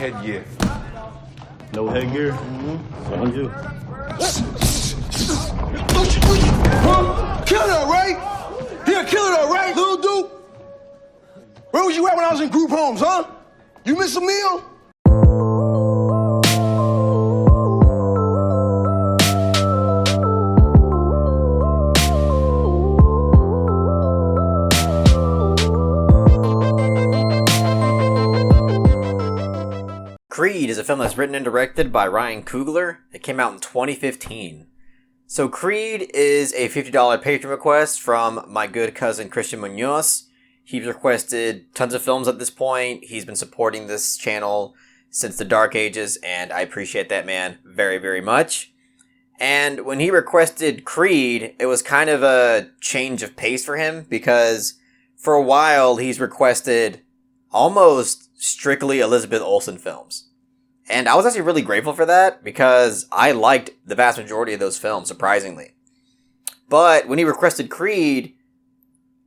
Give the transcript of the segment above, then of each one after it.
Headgear. No headgear? On you. Kill her, right? Here, kill her, right, little dude? Where was you at when I was in group homes, huh? You miss a meal? Creed is a film that's written and directed by Ryan Coogler. It came out in 2015. So Creed is a $50 patron request from my good cousin Christian Munoz. He's requested tons of films at this point. He's been supporting this channel since the dark ages, and I appreciate that man very, very much. And when he requested Creed, it was kind of a change of pace for him, because for a while he's requested almost strictly Elizabeth Olsen films. And I was actually really grateful for that, because I liked the vast majority of those films, surprisingly. But when he requested Creed,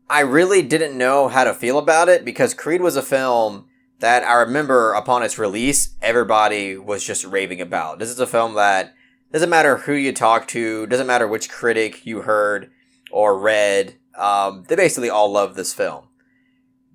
I really didn't know how to feel about it, because Creed was a film that I remember upon its release, everybody was just raving about. This is a film that doesn't matter who you talk to, doesn't matter which critic you heard or read, they basically all love this film.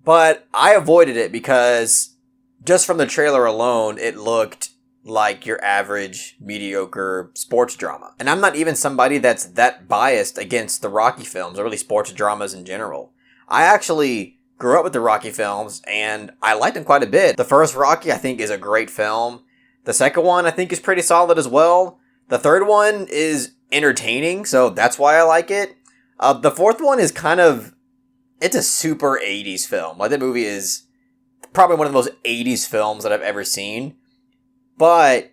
But I avoided it because just from the trailer alone, it looked like your average, mediocre sports drama. And I'm not even somebody that's that biased against the Rocky films, or really sports dramas in general. I actually grew up with the Rocky films, and I liked them quite a bit. The first Rocky, I think, is a great film. The second one, I think, is pretty solid as well. The third one is entertaining, so that's why I like it. The fourth one is kind of... it's a super 80s film. Like, that movie is probably one of the most 80s films that I've ever seen. But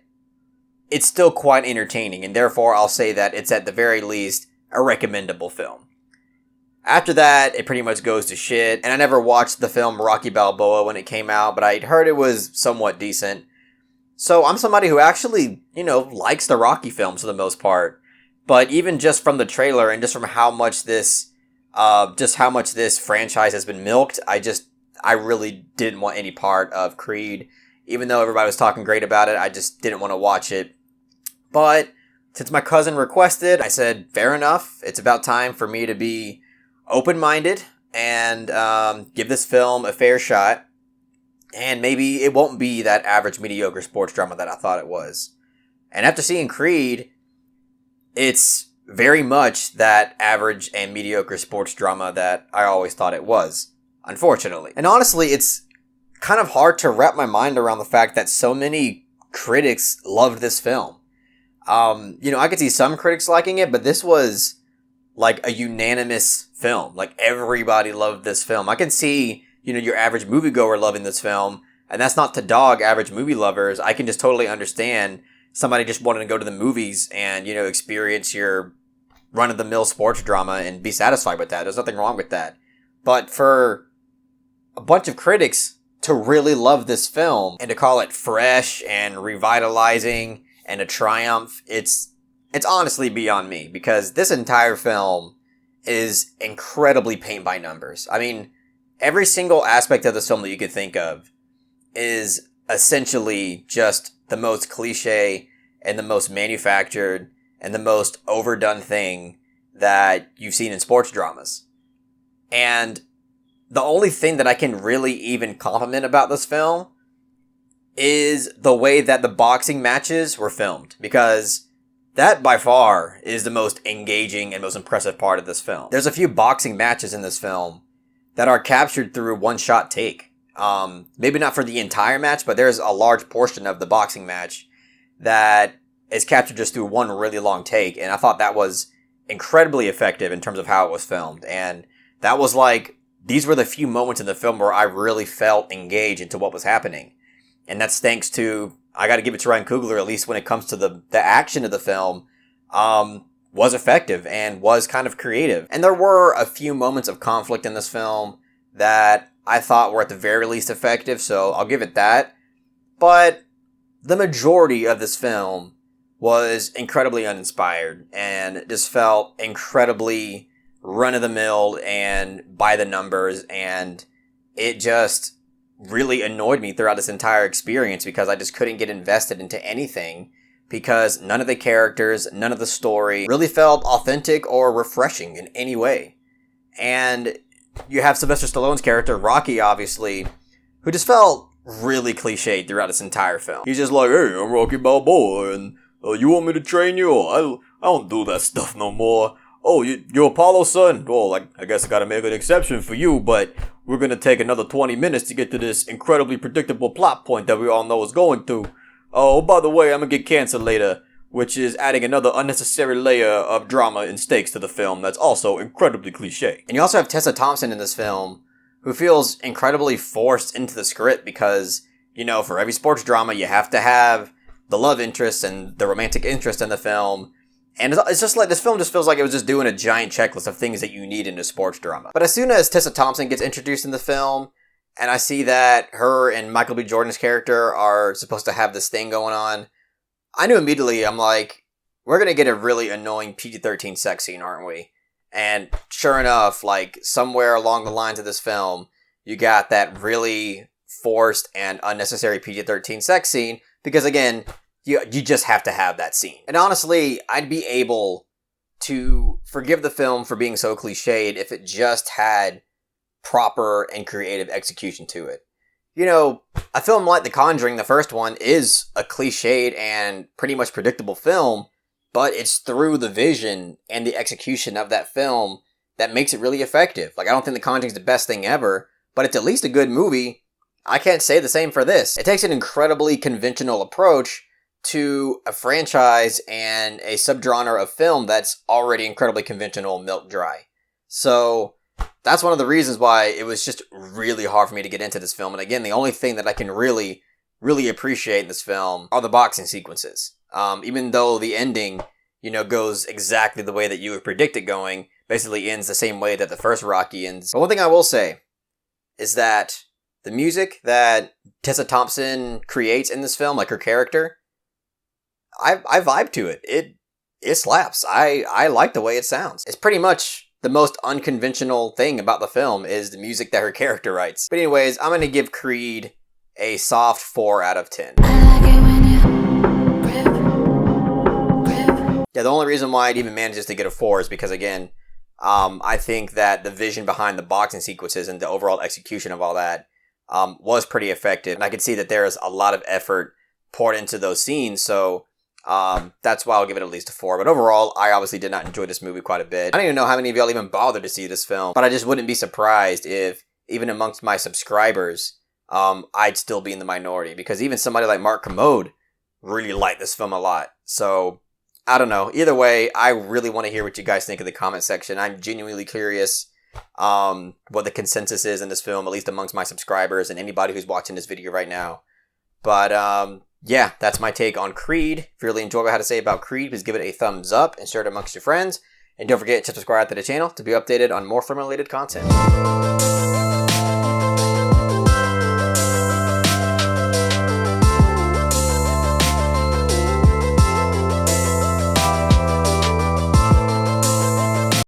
it's still quite entertaining, and therefore I'll say that it's at the very least a recommendable film. After that, it pretty much goes to shit, and I never watched the film Rocky Balboa when it came out, but I'd heard it was somewhat decent. So I'm somebody who actually, likes the Rocky films for the most part. But even just from the trailer and just from how much this franchise has been milked, I really didn't want any part of Creed. Even though everybody was talking great about it, I just didn't want to watch it. But since my cousin requested, I said, fair enough. It's about time for me to be open-minded and give this film a fair shot. And maybe it won't be that average, mediocre sports drama that I thought it was. And after seeing Creed, it's very much that average and mediocre sports drama that I always thought it was, unfortunately. And honestly, it's kind of hard to wrap my mind around the fact that so many critics loved this film. I could see some critics liking it, but this was like a unanimous film. Like, everybody loved this film. I can see, your average moviegoer loving this film, and that's not to dog average movie lovers. I can just totally understand somebody just wanting to go to the movies and, experience your run-of-the-mill sports drama and be satisfied with that. There's nothing wrong with that. But for a bunch of critics to really love this film and to call it fresh and revitalizing and a triumph, it's honestly beyond me, because this entire film is incredibly paint by numbers. I mean, every single aspect of this film that you could think of is essentially just the most cliche and the most manufactured and the most overdone thing that you've seen in sports dramas. And the only thing that I can really even compliment about this film is the way that the boxing matches were filmed, because that by far is the most engaging and most impressive part of this film. There's a few boxing matches in this film that are captured through one-shot take. Maybe not for the entire match, but there's a large portion of the boxing match that is captured just through one really long take, and I thought that was incredibly effective in terms of how it was filmed. And that was these were the few moments in the film where I really felt engaged into what was happening. And that's thanks to, I gotta give it to Ryan Coogler, at least when it comes to the action of the film, was effective and was kind of creative. And there were a few moments of conflict in this film that I thought were at the very least effective, so I'll give it that. But the majority of this film was incredibly uninspired and just felt incredibly run-of-the-mill and by the numbers, and it just really annoyed me throughout this entire experience because I just couldn't get invested into anything because none of the characters, none of the story really felt authentic or refreshing in any way. And you have Sylvester Stallone's character, Rocky, obviously, who just felt really cliched throughout this entire film. He's just like, hey, I'm Rocky Balboa, and you want me to train you? I don't do that stuff no more. Oh, you're Apollo's son? Well, I guess I gotta make an exception for you, but we're gonna take another 20 minutes to get to this incredibly predictable plot point that we all know is going through. Oh, by the way, I'm gonna get cancer later, which is adding another unnecessary layer of drama and stakes to the film that's also incredibly cliche. And you also have Tessa Thompson in this film, who feels incredibly forced into the script because, for every sports drama, you have to have the love interest and the romantic interest in the film. And it's just like, this film just feels like it was just doing a giant checklist of things that you need in a sports drama. But as soon as Tessa Thompson gets introduced in the film, and I see that her and Michael B. Jordan's character are supposed to have this thing going on, I knew immediately, I'm like, we're gonna get a really annoying PG-13 sex scene, aren't we? And sure enough, somewhere along the lines of this film, you got that really forced and unnecessary PG-13 sex scene, because again, you just have to have that scene. And honestly, I'd be able to forgive the film for being so cliched if it just had proper and creative execution to it. A film like The Conjuring, the first one, is a cliched and pretty much predictable film, but it's through the vision and the execution of that film that makes it really effective. I don't think The Conjuring's the best thing ever, but it's at least a good movie. I can't say the same for this. It takes an incredibly conventional approach to a franchise and a subgenre of film that's already incredibly conventional, milk dry. So that's one of the reasons why it was just really hard for me to get into this film. And again, the only thing that I can really, really appreciate in this film are the boxing sequences. Even though the ending, goes exactly the way that you would predict it going, basically ends the same way that the first Rocky ends. But one thing I will say is that the music that Tessa Thompson creates in this film, her character, I vibe to it. It slaps. I like the way it sounds. It's pretty much the most unconventional thing about the film is the music that her character writes. But anyways, I'm going to give Creed a soft 4 out of 10. Yeah, the only reason why it even manages to get a 4 is because, again, I think that the vision behind the boxing sequences and the overall execution of all that was pretty effective. And I could see that there is a lot of effort poured into those scenes, so that's why I'll give it at least a 4. But overall, I obviously did not enjoy this movie quite a bit. I don't even know how many of y'all even bothered to see this film, but I just wouldn't be surprised if, even amongst my subscribers, I'd still be in the minority, because even somebody like Mark Commode really liked this film a lot. So, I don't know. Either way, I really want to hear what you guys think in the comment section. I'm genuinely curious what the consensus is in this film, at least amongst my subscribers and anybody who's watching this video right now. But, yeah, that's my take on Creed. If you really enjoyed what I had to say about Creed, please give it a thumbs up and share it amongst your friends. And don't forget to subscribe to the channel to be updated on more film-related content.